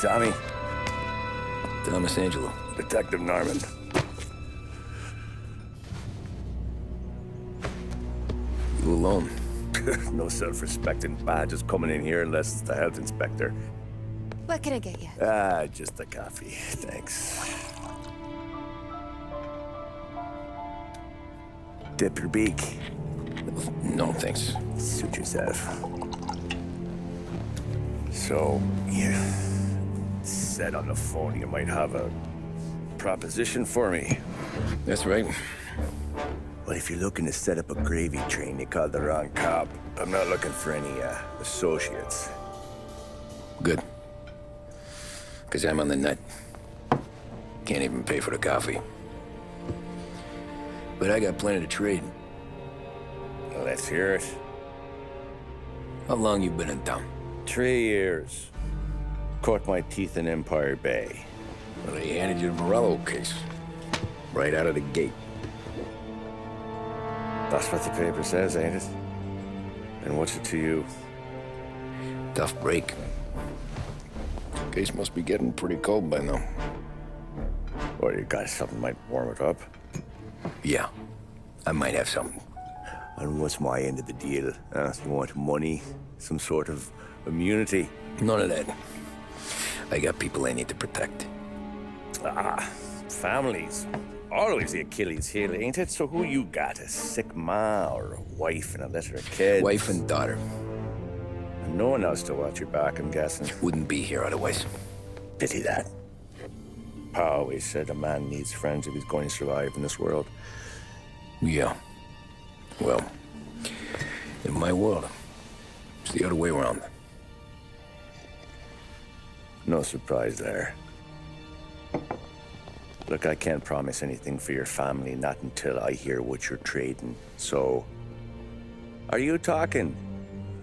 Tommy. Thomas Angelo. Detective Norman. You alone? No self-respecting badges coming in here unless it's the health inspector. What can I get you? Just a coffee. Thanks. Dip your beak. No, thanks. Suit yourself. So, you said on the phone you might have a proposition for me. That's right. Well, if you're looking to set up a gravy train, you called the wrong cop. I'm not looking for any, associates. Good. Because I'm on the nut. Can't even pay for the coffee. But I got plenty to trade. Well, let's hear it. How long you been in town? 3 years. Caught my teeth in Empire Bay. Well, they handed you the Morello case. Right out of the gate. That's what the paper says, ain't it? And what's it to you? Tough break. Case must be getting pretty cold by now. Or you got something might warm it up? Yeah, I might have something. And what's my end of the deal? You want money? Some sort of immunity? None of that. I got people I need to protect. Families. Always the Achilles heel, ain't it? So who you got? A sick ma or a wife and a litter of kids? Wife and daughter. And no one else to watch your back, I'm guessing. Wouldn't be here otherwise. Pity that. Pa always said a man needs friends if he's going to survive in this world. Yeah. Well, in my world, it's the other way around. No surprise there. Look, I can't promise anything for your family, not until I hear what you're trading. So, are you talking?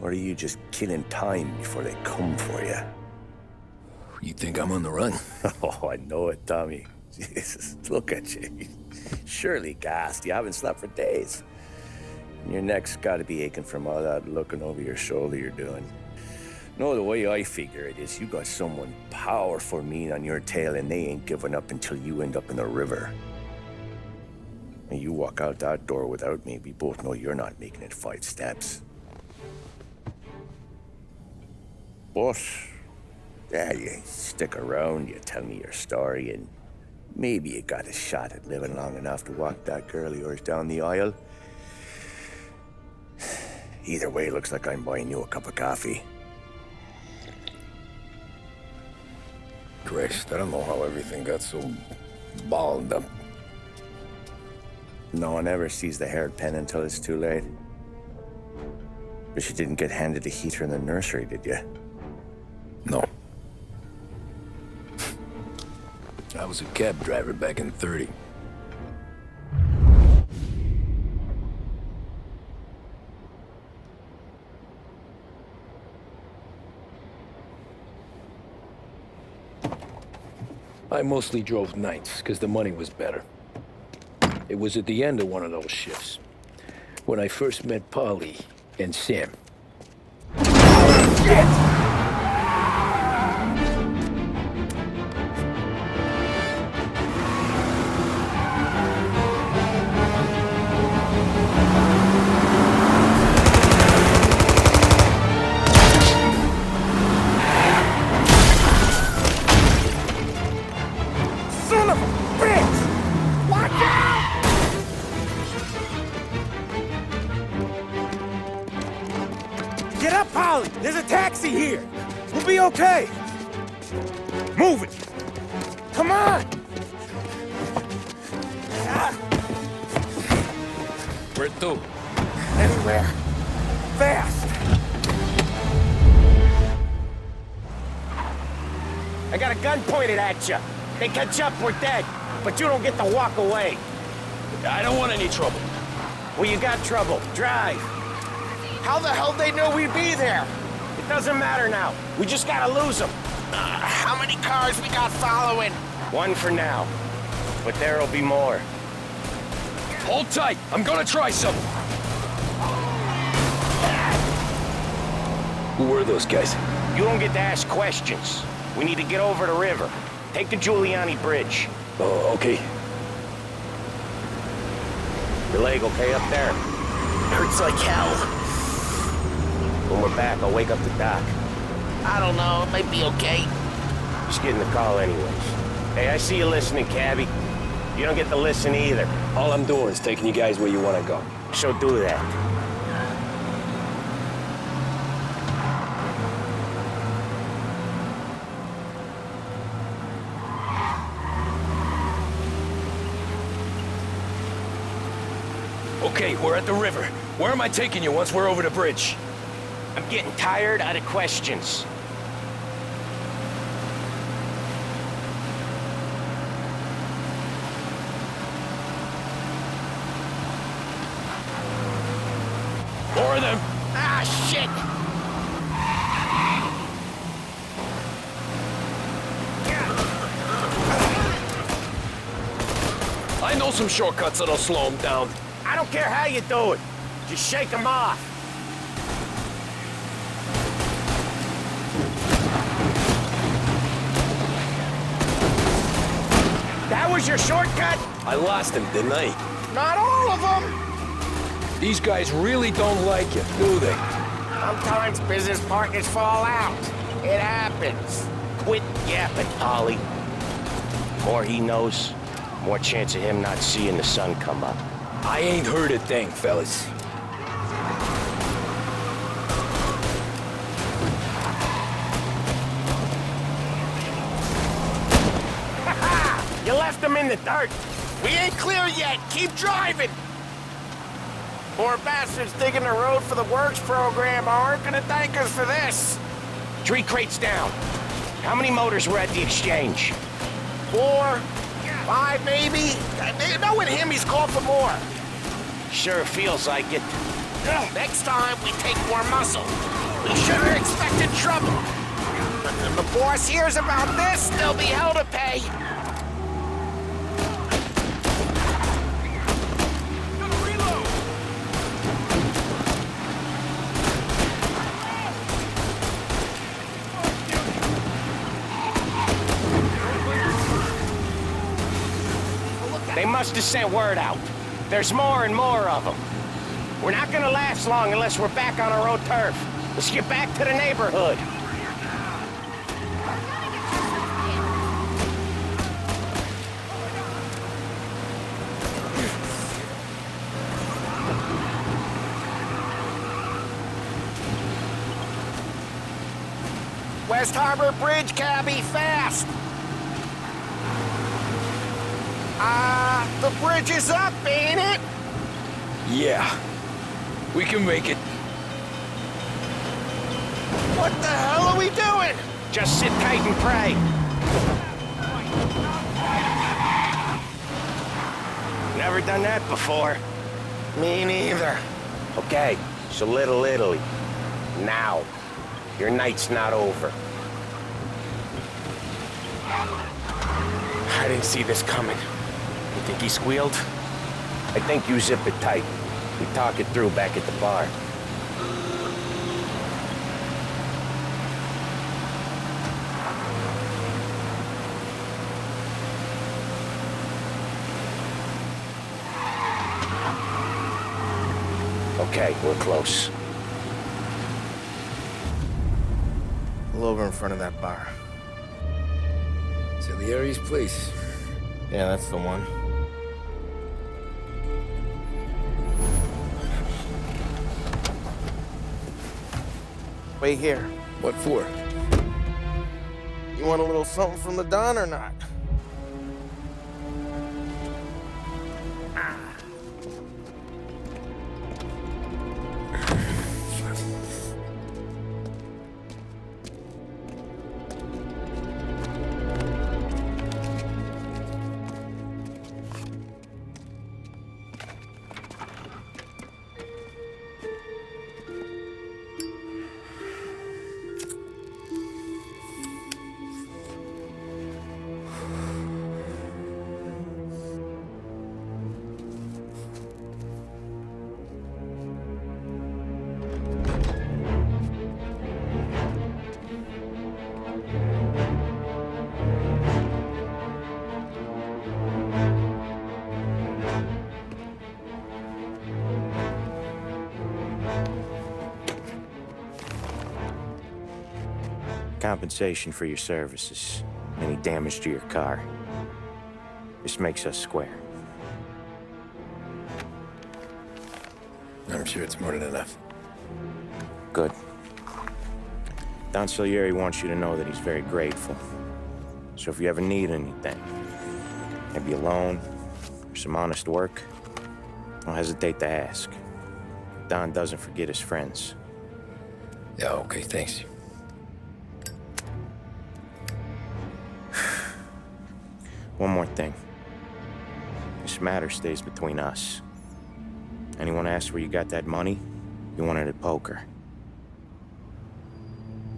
Or are you just killing time before they come for you? You think I'm on the run? Oh, I know it, Tommy. Jesus, look at you. Surely gassed. You haven't slept for days. And your neck's got to be aching from all that looking over your shoulder you're doing. No, the way I figure it is you got someone powerful mean on your tail and they ain't giving up until you end up in the river. And you walk out that door without me, we both know you're not making it 5 steps. But, yeah, you stick around, you tell me your story, and maybe you got a shot at living long enough to walk that girl of yours down the aisle. Either way, looks like I'm buying you a cup of coffee. Christ, I don't know how everything got so balled up. No one ever sees the haired pen until it's too late. But you didn't get handed a heater in the nursery, did you? No. I was a cab driver back in '30. I mostly drove nights, because the money was better. It was at the end of one of those shifts, when I first met Polly and Sam. Shit! Get up, Polly! There's a taxi here! We'll be okay! Move it! Come on! Where to? Anywhere. Fast! I got a gun pointed at you. They catch up, we're dead. But you don't get to walk away. I don't want any trouble. Well, you got trouble. Drive. How the hell they know we'd be there? It doesn't matter now. We just gotta lose them. How many cars we got following? One for now. But there'll be more. Hold tight. I'm gonna try something. Who were those guys? You don't get to ask questions. We need to get over the river. Take the Giuliani Bridge. Oh, okay. Your leg okay up there? Hurts like hell. When we're back, I'll wake up the doc. I don't know, it might be okay. Just getting the call anyways. Hey, I see you listening, cabbie. You don't get to listen either. All I'm doing is taking you guys where you want to go. So do that. Okay, we're at the river. Where am I taking you once we're over the bridge? I'm getting tired out of questions. More of them. Ah, shit! I know some shortcuts that'll slow them down. I don't care how you do it. Just shake them off. That was your shortcut? I lost him, didn't I? Not all of them! These guys really don't like you, do they? Sometimes business partners fall out. It happens. Quit yapping, Ollie. More he knows, more chance of him not seeing the sun come up. I ain't heard a thing, fellas. You left him in the dirt. We ain't clear yet! Keep driving! Poor bastards digging the road for the works program aren't gonna thank us for this. 3 crates down. How many motors were at the exchange? 4, 5 maybe? Knowing him, he's called for more. Sure feels like it. Next time, we take more muscle. We should have expected trouble. If the boss hears about this, there'll be hell to pay. They must have sent word out. There's more and more of them. We're not gonna last long unless we're back on our own turf. Let's get back to the neighborhood. West Harbor Bridge, cabbie, fast! The bridge is up, ain't it? Yeah. We can make it. What the hell are we doing? Just sit tight and pray. Never done that before. Me neither. Okay, so Little Italy. Now. Your night's not over. I didn't see this coming. You think he squealed? I think you zip it tight. We talk it through back at the bar. Okay, we're close. Pull over in front of that bar. Salieri's place. Yeah, that's the one. Wait here. What for? You want a little something from the Don or not? compensation for your services. Any damage to your car. This makes us square. I'm sure it's more than enough. Good. Don Salieri wants you to know that he's very grateful. So if you ever need anything, maybe a loan or some honest work, don't hesitate to ask. Don doesn't forget his friends. Yeah, okay, thanks. One more thing. This matter stays between us. Anyone asks where you got that money, you won it at poker.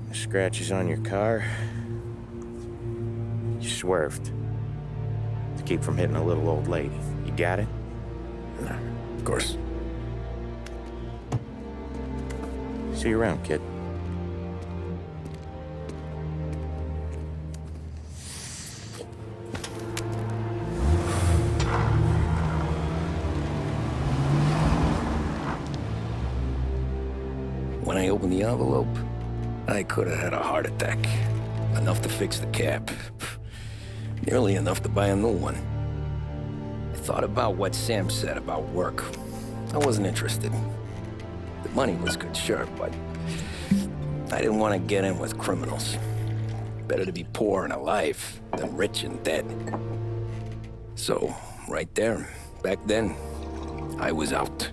The scratches on your car, you swerved to keep from hitting a little old lady. You got it? Of course. See you around, kid. When I opened the envelope, I could have had a heart attack. Enough to fix the cap. Nearly enough to buy a new one. I thought about what Sam said about work. I wasn't interested. The money was good, sure, but I didn't want to get in with criminals. Better to be poor and alive than rich and dead. So, right there, back then, I was out.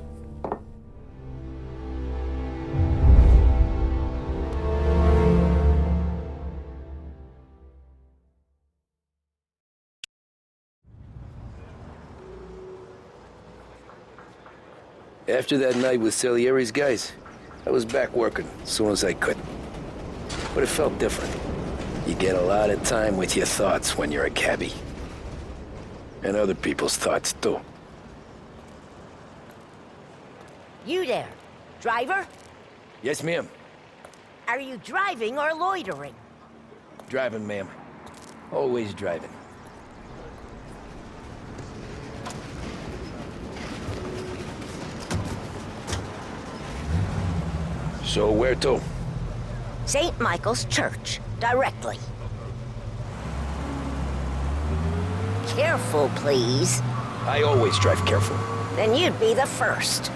After that night with Salieri's guys, I was back working as soon as I could. But it felt different. You get a lot of time with your thoughts when you're a cabbie. And other people's thoughts, too. You there, driver? Yes, ma'am. Are you driving or loitering? Driving, ma'am. Always driving. So where to? St. Michael's Church, directly. Careful, please. I always drive careful. Then you'd be the first.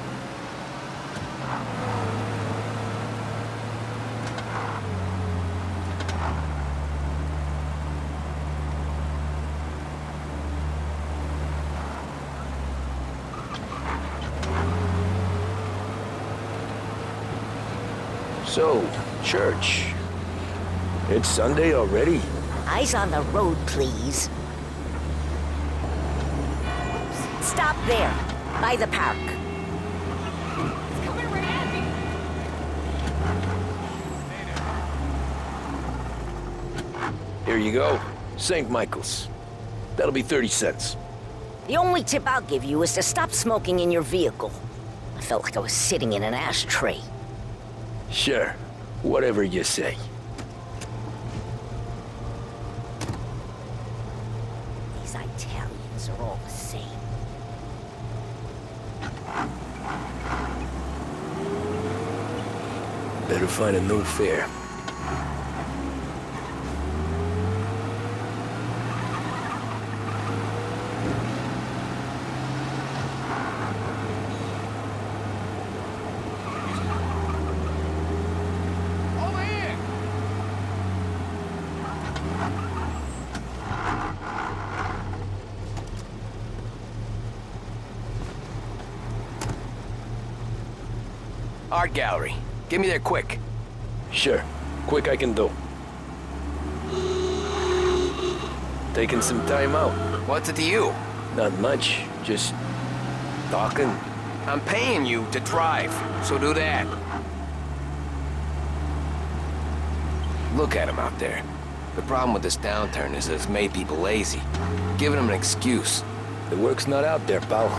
So, church. It's Sunday already? Eyes on the road, please. Stop there, by the park. Here you go. St. Michael's. That'll be 30 cents. The only tip I'll give you is to stop smoking in your vehicle. I felt like I was sitting in an ashtray. Sure. Whatever you say. These Italians are all the same. Better find a new fare. Art gallery. Get me there quick. Sure. Quick I can do. Taking some time out. What's it to you? Not much. Just talking. I'm paying you to drive, so do that. Look at him out there. The problem with this downturn is that it's made people lazy, giving them an excuse. The work's not out there, pal.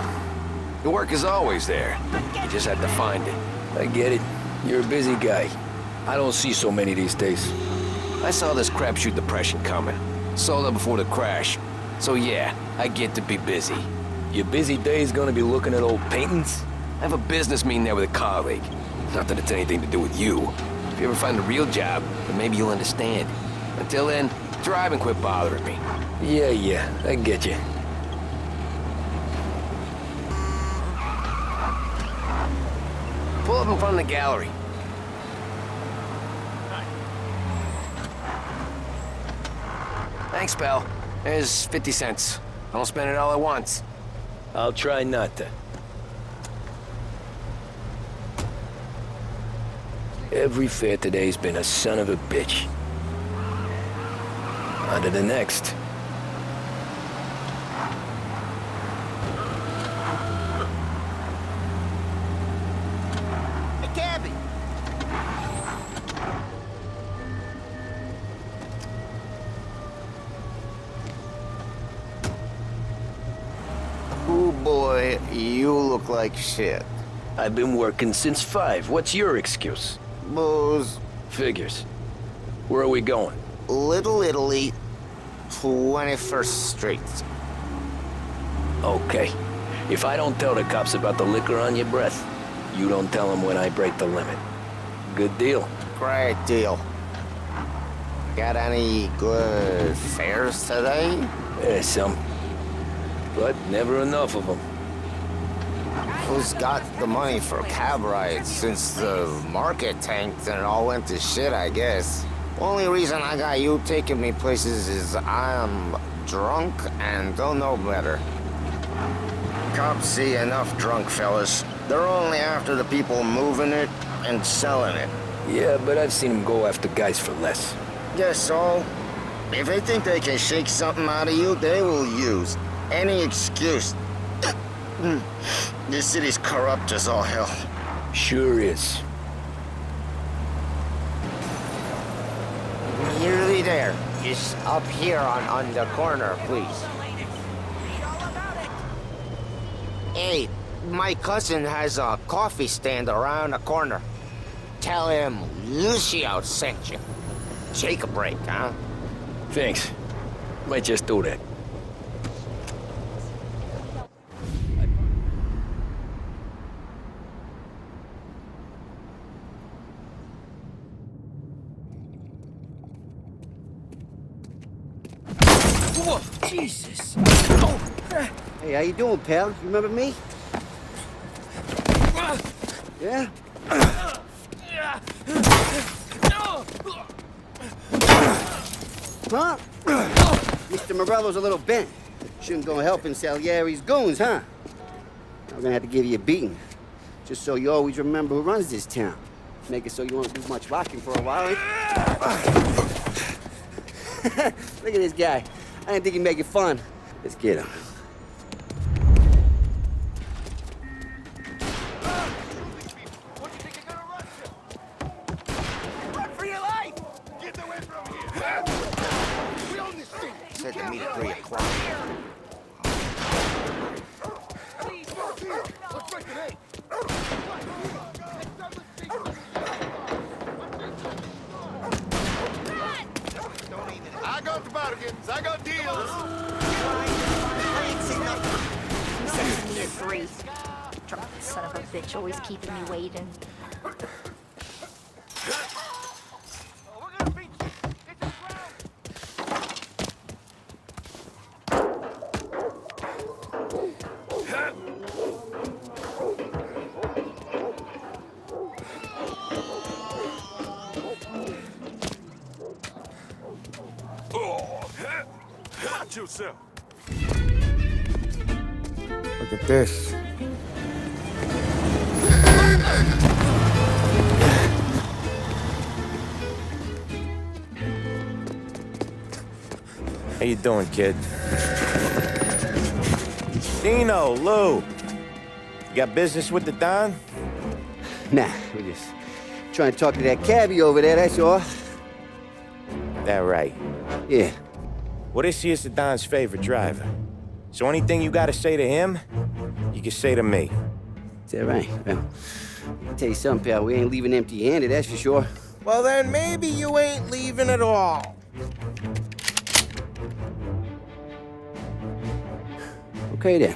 The work is always there. You just have to find it. I get it. You're a busy guy. I don't see so many these days. I saw this crapshoot depression coming. Sold up before the crash. So yeah, I get to be busy. Your busy day's gonna be looking at old paintings? I have a business meeting there with a colleague. Not that it's anything to do with you. If you ever find a real job, then maybe you'll understand. Until then, drive and quit bothering me. Yeah, I get you. Pull up in front of the gallery. Thanks, pal. There's 50 cents. Don't spend it all at once. I'll try not to. Every fare today's been a son of a bitch. On to the next. Hey, Cabby! Oh boy, you look like shit. I've been working since 5. What's your excuse? Booze, Figures. Where are we going? Little Italy, 21st Street. Okay. If I don't tell the cops about the liquor on your breath, you don't tell them when I break the limit. Good deal. Great deal. Got any good fares today? There's some. But never enough of them. Who's got the money for cab rides since the market tanked and it all went to shit, I guess? Only reason I got you taking me places is I'm drunk and don't know better. Cops see enough drunk fellas. They're only after the people moving it and selling it. Yeah, but I've seen them go after guys for less. Guess so. If they think they can shake something out of you, they will use any excuse. This city's corrupt as all hell. Sure is. Nearly there. Just up here on the corner, please. Hey, my cousin has a coffee stand around the corner. Tell him Lucio sent you. Take a break, huh? Thanks. Might just do that. Whoa, Jesus! Oh. Hey, how you doing, pal? You remember me? Yeah? Huh? Mr. Morello's a little bent. Shouldn't go helping Salieri's goons, huh? I'm gonna have to give you a beating. Just so you always remember who runs this town. Make it so you won't do much rocking for a while. Look at this guy. I didn't think he'd make it fun. Let's get him. Said to meet at 3 o'clock. I got the bargains, I got deals. He said to meet at 3. Drunk son of a bitch, always keeping me waiting. Watch yourself. Look at this. How you doing, kid? Dino, Lou. You got business with the Don? Nah, we're just trying to talk to that cabbie over there, that's all. That right. Yeah. Well, this here's the Don's favorite driver. So anything you gotta say to him, you can say to me. Is that right? Well, I can tell you something, pal. We ain't leaving empty-handed, that's for sure. Well, then maybe you ain't leaving at all. Okay, then.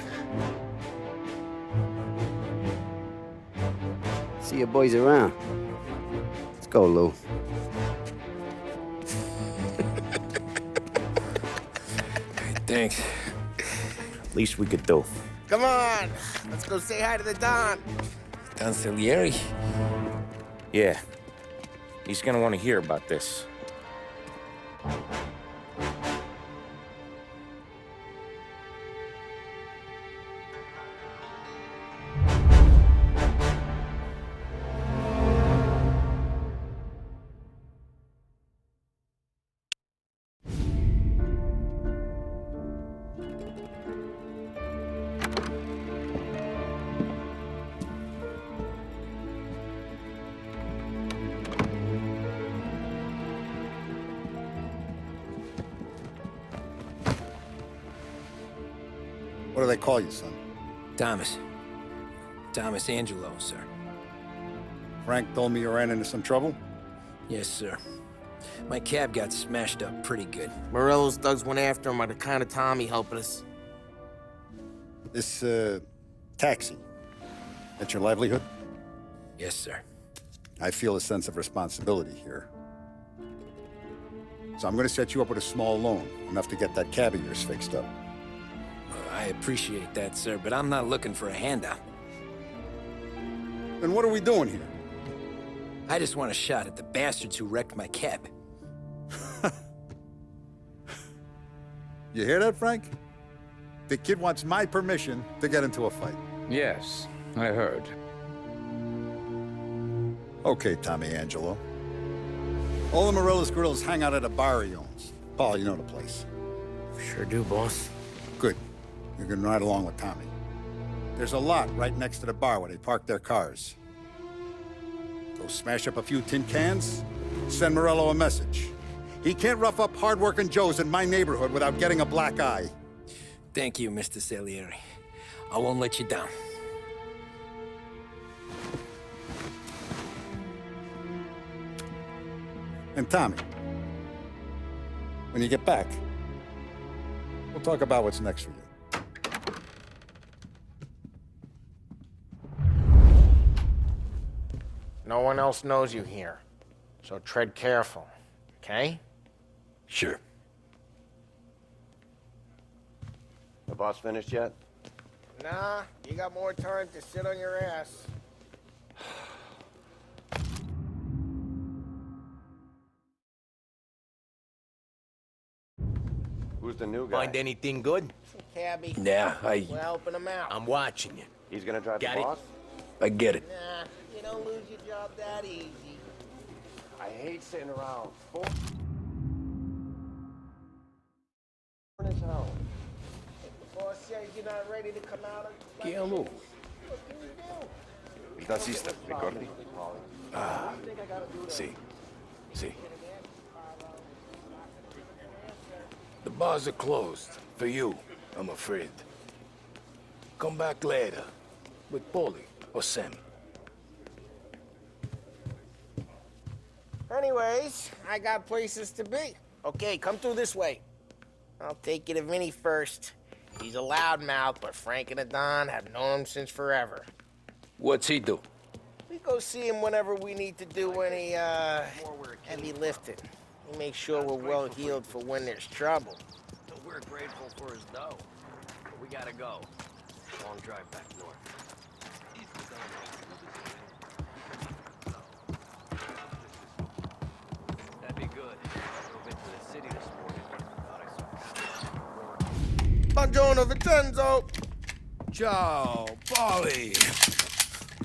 See you boys around. Let's go, Lou. Thanks. Least we could do. Come on, let's go say hi to the Don. Don Salieri? Yeah. He's gonna want to hear about this. What do they call you, son? Thomas. Thomas Angelo, sir. Frank told me you ran into some trouble? Yes, sir. My cab got smashed up pretty good. Morello's thugs went after him on account of Tommy helping us. This, taxi, that's your livelihood? Yes, sir. I feel a sense of responsibility here. So I'm gonna set you up with a small loan, enough to get that cab of yours fixed up. I appreciate that, sir, but I'm not looking for a handout. Then what are we doing here? I just want a shot at the bastards who wrecked my cab. You hear that, Frank? The kid wants my permission to get into a fight. Yes, I heard. Okay, Tommy Angelo. All the Morello's girls hang out at a bar he owns. Paul, you know the place. Sure do, boss. Good. You're gonna ride along with Tommy. There's a lot right next to the bar where they park their cars. Go smash up a few tin cans, send Morello a message. He can't rough up hard-working Joes in my neighborhood without getting a black eye. Thank you, Mr. Salieri. I won't let you down. And Tommy, when you get back, we'll talk about what's next for you. No one else knows you here, so tread careful, okay? Sure. The boss finished yet? Nah, you got more time to sit on your ass. Who's the new guy? Find anything good? Cabby. Yeah, We're helping him out. I'm watching you. He's gonna drive Got the it. boss? I get it. Nah, you don't lose your job that easy. I hate sitting around. Four in his house. If the boss says you're not ready to come out, Che amo. what can you do? Il tassista, ricordi? Ah, sì. Sì. The bars are closed. For you, I'm afraid. Come back later. With Paulie or Sam. Anyways, I got places to be. Okay, come through this way. I'll take you to Vinny first. He's a loudmouth, but Frank and the Don have known him since forever. What's he do? We go see him whenever we need to do any, heavy lifting. He makes sure we're well healed for when there's trouble. We're grateful for his dough, but we gotta go. Long drive back north. That'd be good. I drove into the city this morning. Thought I saw Buongiorno, Vincenzo! Ciao, Polly.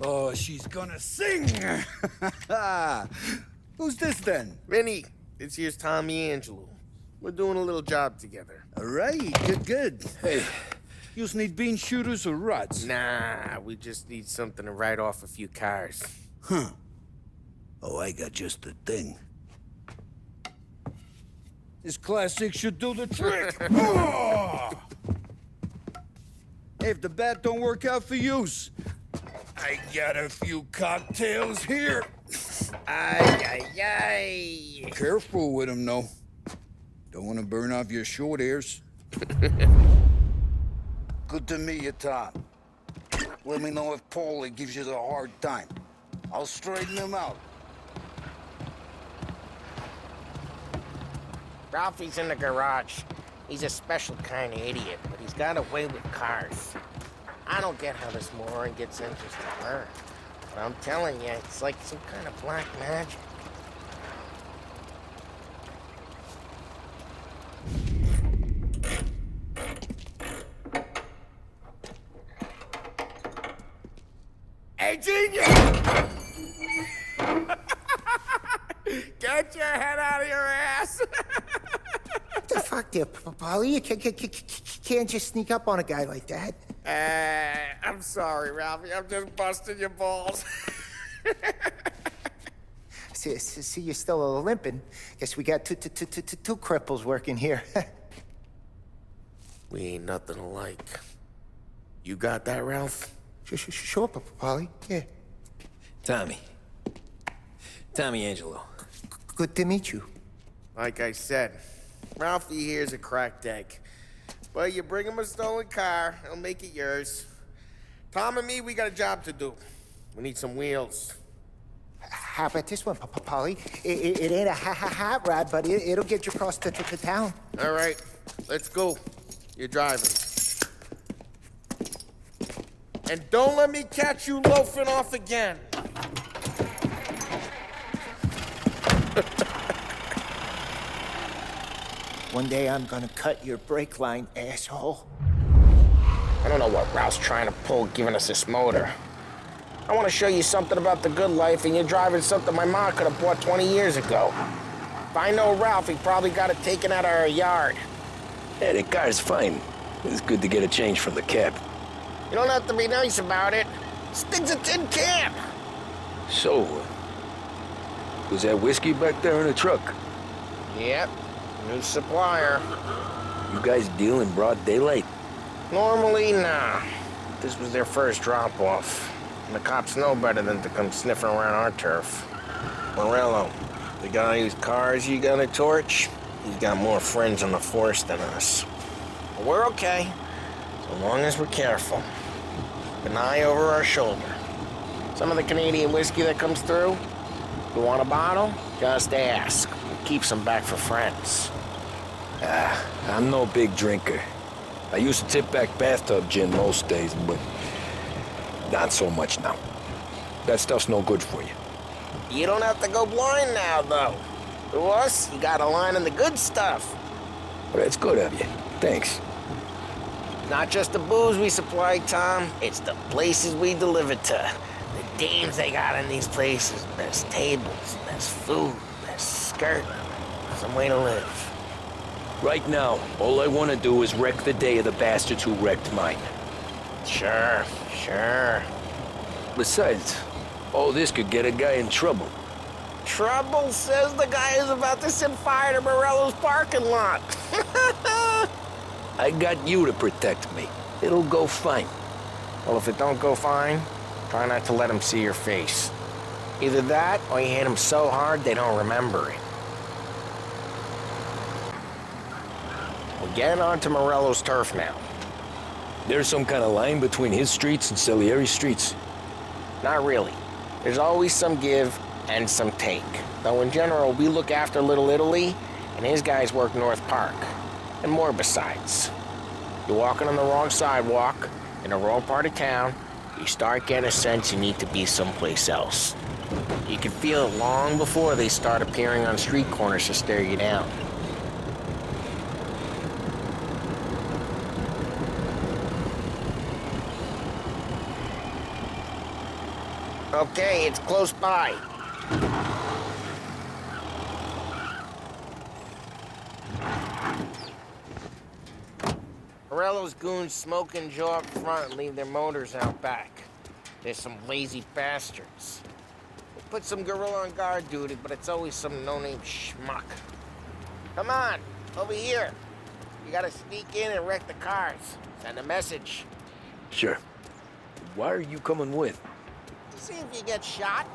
Oh, she's gonna sing. Who's this then? Vinny, this here's Tommy Angelo. We're doing a little job together. All right, good. Hey, you need bean shooters or rods? Nah, we just need something to write off a few cars. Huh. Oh, I got just the thing. This classic should do the trick. Oh! If the bat don't work out for yous, I got a few cocktails here. Ay, ay, ay. Careful with them, though. Don't want to burn off your short hairs. Good to meet you, Tom. Let me know if Paulie gives you a hard time. I'll straighten him out. Ralphie's in the garage. He's a special kind of idiot, but he's got a way with cars. I don't get how this moron gets interested in her. But I'm telling you, it's like some kind of black magic. Hey, genius! Get your head out of your ass! What the fuck there, Paulie? You can't just sneak up on a guy like that. I'm sorry, Ralphie. I'm just busting your balls. See, you're still limping. Guess we got two cripples working here. We ain't nothing alike. You got that, Ralph? Sure, Paulie. Yeah. Tommy Angelo. Good to meet you. Like I said, Ralphie here's a cracked egg. But you bring him a stolen car, he'll make it yours. Tom and me, we got a job to do. We need some wheels. How about this one, Paulie? It ain't a hot rod, but it'll get you across to town. All right, let's go. You're driving. And don't let me catch you loafing off again. One day I'm gonna cut your brake line, asshole. I don't know what Ralph's trying to pull giving us this motor. I want to show you something about the good life, and you're driving something my mom could have bought 20 years ago. If I know Ralph, he probably got it taken out of our yard. Yeah, the car's fine. It's good to get a change from the cab. You don't have to be nice about it. This thing's a tin can. So, was that whiskey back there in the truck? Yep, new supplier. You guys deal in broad daylight? Normally, nah. This was their first drop-off. And the cops know better than to come sniffing around our turf. Morello, the guy whose cars you gonna torch, he's got more friends on the force than us. But we're okay, so long as we're careful. An eye over our shoulder. Some of the Canadian whiskey that comes through, you want a bottle? Just ask. It keeps them back for friends. I'm no big drinker. I used to tip back bathtub gin most days, but not so much now. That stuff's no good for you. You don't have to go blind now, though. To us, you got a line in the good stuff. Well, that's good of you. Thanks. Not just the booze we supply, Tom. It's the places we deliver to. The dames they got in these places. There's tables, there's food, there's skirt. Some way to live. Right now, all I want to do is wreck the day of the bastards who wrecked mine. Sure. Besides, all this could get a guy in trouble. Trouble says the guy is about to set fire to Morello's parking lot. I got you to protect me. It'll go fine. Well, if it don't go fine, try not to let him see your face. Either that, or you hit him so hard they don't remember it. We're getting onto Morello's turf now. There's some kind of line between his streets and Salieri's streets? Not really. There's always some give and some take. Though in general, we look after Little Italy, and his guys work North Park. And more besides. You're walking on the wrong sidewalk, in the wrong part of town, you start getting a sense you need to be someplace else. You can feel it long before they start appearing on street corners to stare you down. Okay, it's close by. Morello's goons smoke and jaw up front and leave their motors out back. They're some lazy bastards. They put some gorilla on guard duty, but it's always some no-name schmuck. Come on, over here. You gotta sneak in and wreck the cars. Send a message. Sure. Why are you coming with? See if you get shot.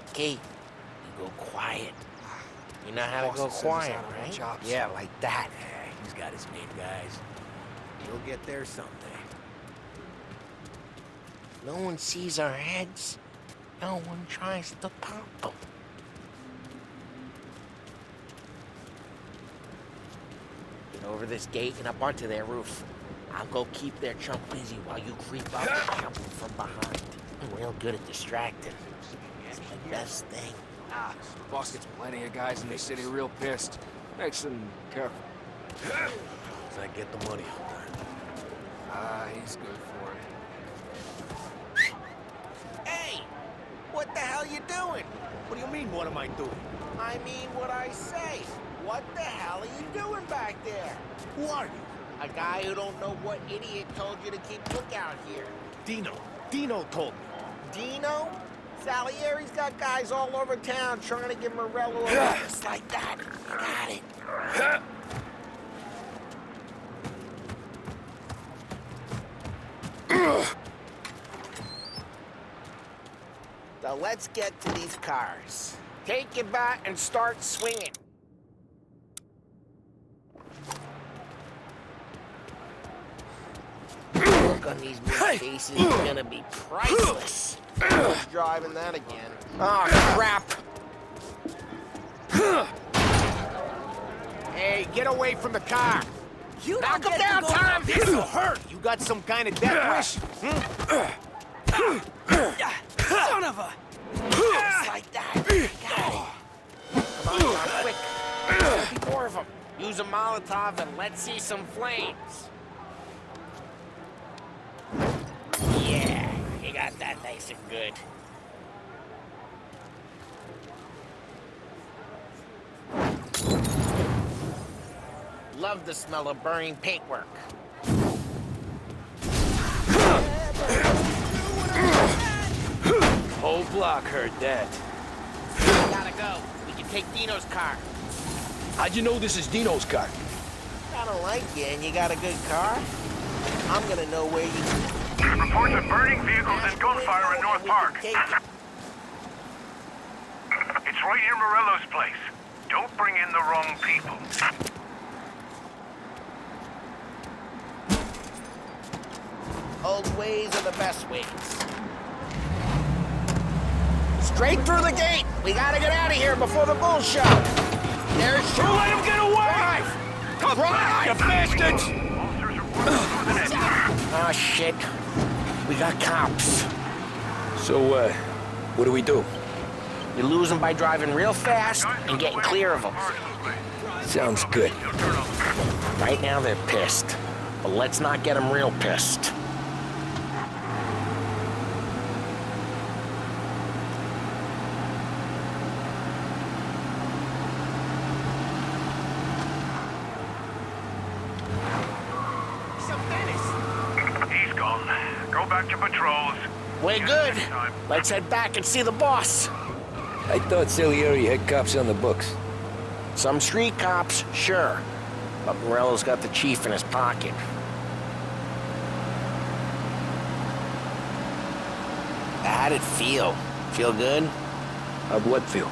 Okay, you go quiet. You know how to go quiet, right? Yeah, like that. Yeah, he's got his main guys. You'll get there someday. No one sees our heads. No one tries to pop them. Get over this gate and up onto their roof. I'll go keep their chump busy while you creep up and jump them from behind. I'm real good at distracting. It's my best thing. Boss gets plenty of guys in this city real pissed. Makes them careful. As I get the money. He's good for it. Hey! What the hell you doing? What do you mean, what am I doing? I mean what I say. What the hell are you doing back there? Who are you? A guy who don't know what idiot told you to keep lookout here. Dino. Dino told me. Dino? Salieri's got guys all over town trying to get Morello a just like that. You got it. So let's get to these cars. Take your bat and start swinging. Look on these faces is gonna be priceless. Who's driving that again? Oh, crap! Hey, get away from the car! You Knock him down, Tom! This'll hurt! You got some kind of death wish? Son of a... Just like that. Got it. Come on, Tom, quick. There'll be more of them. Use a Molotov and let's see some flames. Yeah, you got that nice and good. Love the smell of burning paintwork. Whole block heard that. Gotta go. We can take Dino's car. How'd you know this is Dino's car? I don't like you and you got a good car. I'm gonna know where you... Reports of burning vehicles and gunfire in North Park. It's right near Morello's place. Don't bring in the wrong people. Old ways are the best ways. Straight through the gate! We gotta get out of here before the bull show! There's... Don't let him get away! Drive! Come back, you bastards! Oh, shit. We got cops. So, what do we do? You lose them by driving real fast and getting clear of them. Sounds good. Right now they're pissed, but let's not get them real pissed. He's gone. Go back to patrols. We're good. Let's head back and see the boss. I thought Salieri had cops on the books. Some street cops, sure. But Morello's got the chief in his pocket. How'd it feel? Feel good? How'd what feel?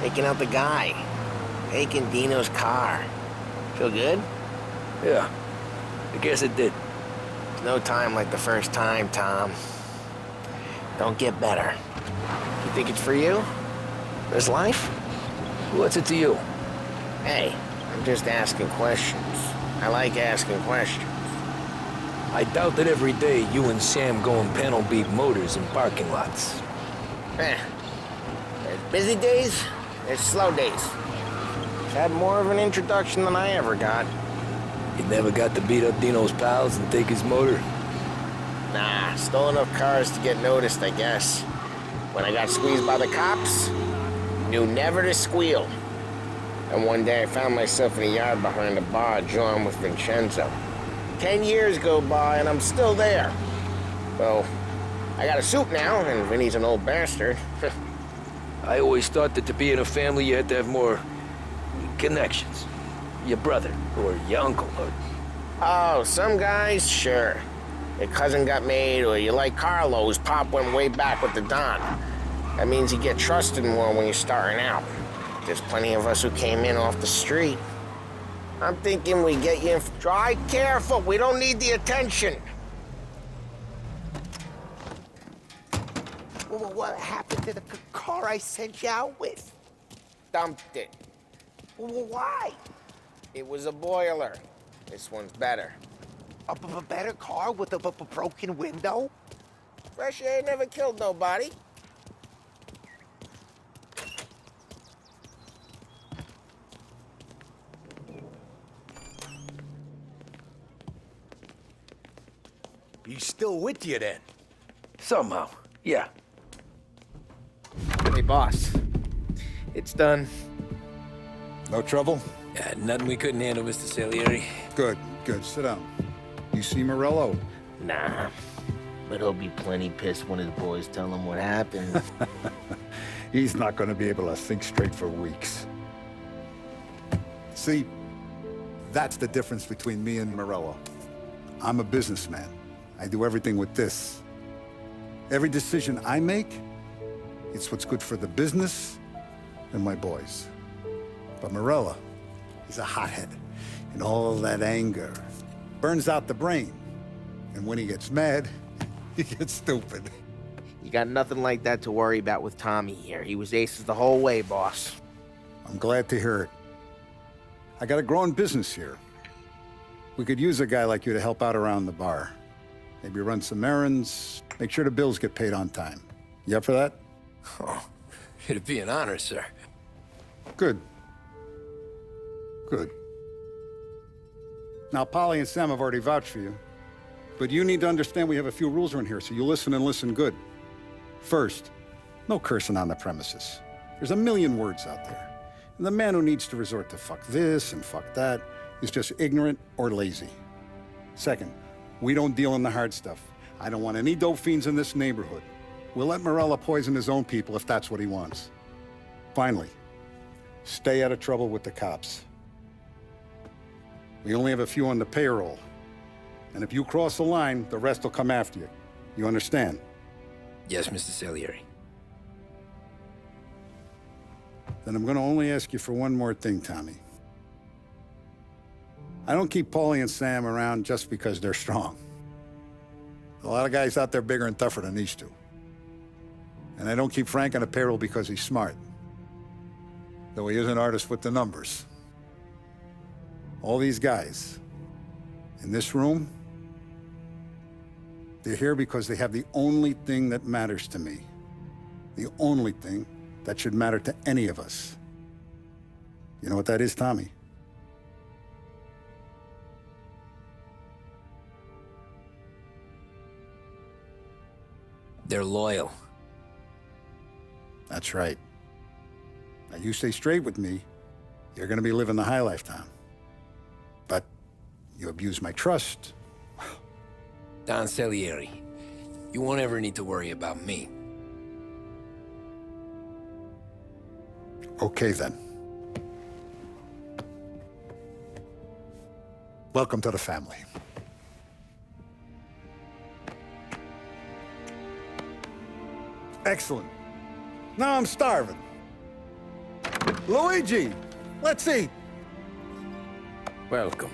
Taking out the guy. Taking Dino's car. Feel good? Yeah, I guess it did. There's no time like the first time, Tom. Don't get better. You think it's for you? This life? What's it to you? Hey, I'm just asking questions. I like asking questions. I doubt that every day you and Sam go and panel beat motors in parking lots. There's busy days, there's slow days. Had more of an introduction than I ever got. You never got to beat up Dino's pals and take his motor? Nah, stole enough cars to get noticed, I guess. When I got squeezed by the cops, knew never to squeal. And one day I found myself in a yard behind a bar drawing with Vincenzo. 10 years go by and I'm still there. Well, I got a suit now, and Vinny's an old bastard. I always thought that to be in a family you had to have more connections. Your brother, or your uncle, or... Oh, some guys, sure. Your cousin got made, or you like Carlos, Pop went way back with the Don. That means you get trusted more when you're starting out. There's plenty of us who came in off the street. I'm thinking we get you in... Drive careful, we don't need the attention. What happened to the car I sent you out with? Dumped it. Why? It was a boiler. This one's better. A better car with a broken window? Fresh air never killed nobody. He's still with you then? Somehow, yeah. Hey, boss. It's done. No trouble? Yeah, nothing we couldn't handle, Mr. Salieri. Good, good. Sit down. You see Morello? Nah. But he'll be plenty pissed when his boys tell him what happened. He's not going to be able to think straight for weeks. See, that's the difference between me and Morello. I'm a businessman. I do everything with this. Every decision I make, it's what's good for the business and my boys. But Morello, he's a hothead. And all that anger burns out the brain. And when he gets mad, he gets stupid. You got nothing like that to worry about with Tommy here. He was aces the whole way, boss. I'm glad to hear it. I got a growing business here. We could use a guy like you to help out around the bar. Maybe run some errands, make sure the bills get paid on time. You up for that? Oh, it'd be an honor, sir. Good. Good. Now, Polly and Sam have already vouched for you. But you need to understand we have a few rules around here, so you listen and listen good. First, no cursing on the premises. There's a million words out there. And the man who needs to resort to fuck this and fuck that is just ignorant or lazy. Second, we don't deal in the hard stuff. I don't want any dope fiends in this neighborhood. We'll let Morello poison his own people if that's what he wants. Finally, stay out of trouble with the cops. We only have a few on the payroll. And if you cross the line, the rest will come after you. You understand? Yes, Mr. Salieri. Then I'm gonna only ask you for one more thing, Tommy. I don't keep Paulie and Sam around just because they're strong. A lot of guys out there bigger and tougher than these two. And I don't keep Frank on the payroll because he's smart. Though he is an artist with the numbers. All these guys in this room, they're here because they have the only thing that matters to me. The only thing that should matter to any of us. You know what that is, Tommy? They're loyal. That's right. Now, you stay straight with me, you're gonna be living the high life, Tom. But you abuse my trust. Don Salieri, you won't ever need to worry about me. Okay, then. Welcome to the family. Excellent. Now I'm starving. Luigi, let's eat. Welcome.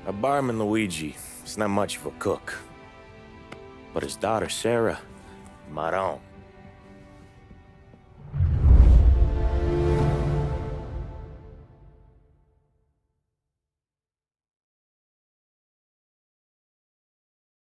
A barman Luigi is not much of a cook. But his daughter, Sarah, Maron.